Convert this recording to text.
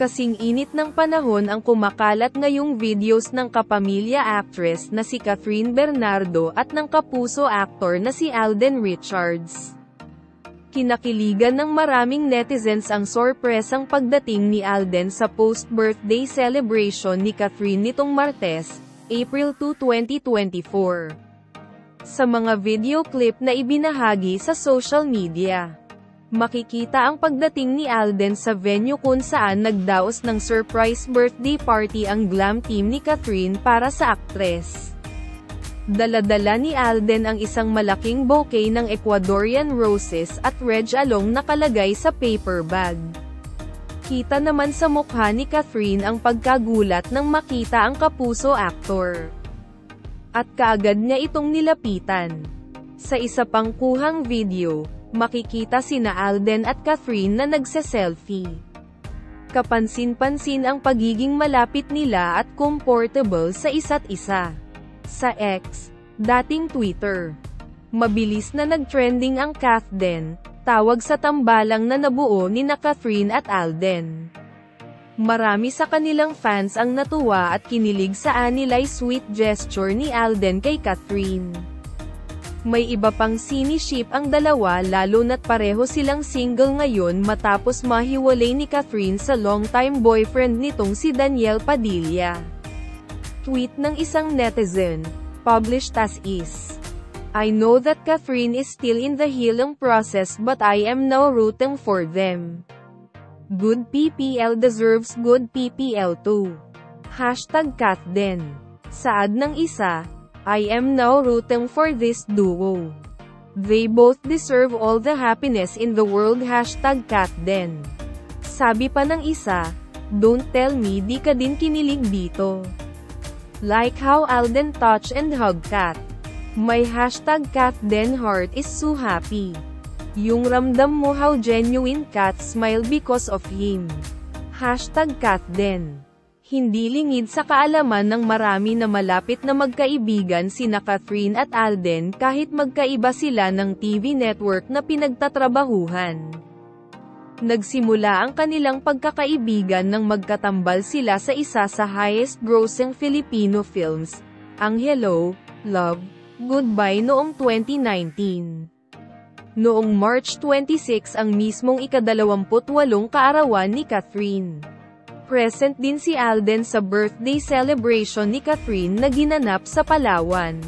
Kasing init ng panahon ang kumakalat ngayong videos ng kapamilya actress na si Catherine Bernardo at ng kapuso actor na si Alden Richards. Kinakiligan ng maraming netizens ang sorpresang pagdating ni Alden sa post-birthday celebration ni Catherine nitong Martes, April 2, 2024. Sa mga video clip na ibinahagi sa social media, makikita ang pagdating ni Alden sa venue kung saan nagdaos ng surprise birthday party ang glam team ni Catherine para sa aktres. Dala-dala ni Alden ang isang malaking bouquet ng Ecuadorian roses at red along nakalagay sa paper bag. Kita naman sa mukha ni Catherine ang pagkagulat nang makita ang kapuso actor. At kaagad niya itong nilapitan. Sa isa pang kuhang video, makikita sina Alden at Catherine na nagse-selfie. Kapansin-pansin ang pagiging malapit nila at comfortable sa isa't isa. Sa X, dating Twitter, mabilis na nag-trending ang Cathden, tawag sa tambalang na nabuo nina Catherine at Alden. Marami sa kanilang fans ang natuwa at kinilig sa anilay sweet gesture ni Alden kay Catherine. May iba pang siniship ang dalawa lalo na't pareho silang single ngayon matapos mahiwalay ni Catherine sa long-time boyfriend nitong si Daniel Padilla. Tweet ng isang netizen, published as is. I know that Catherine is still in the healing process but I am now rooting for them. Good PPL deserves good PPL too. #Cathden. Saad ng isa, I am now rooting for this duo. They both deserve all the happiness in the world. #Cathden. Sabi pa ng isa, don't tell me di ka din kinilig dito. Like how Alden touch and hug Kat. My #Cathden heart is so happy. Yung ramdam mo how genuine Kat smile because of him. #Cathden. Hindi lingid sa kaalaman ng marami na malapit na magkaibigan sina Catherine at Alden kahit magkaiba sila ng TV network na pinagtatrabahuhan. Nagsimula ang kanilang pagkakaibigan nang magkatambal sila sa isa sa highest-grossing Filipino films, ang Hello, Love, Goodbye noong 2019. Noong March 26 ang mismong ika-28 kaarawan ni Catherine. Present din si Alden sa birthday celebration ni Catherine na ginanap sa Palawan.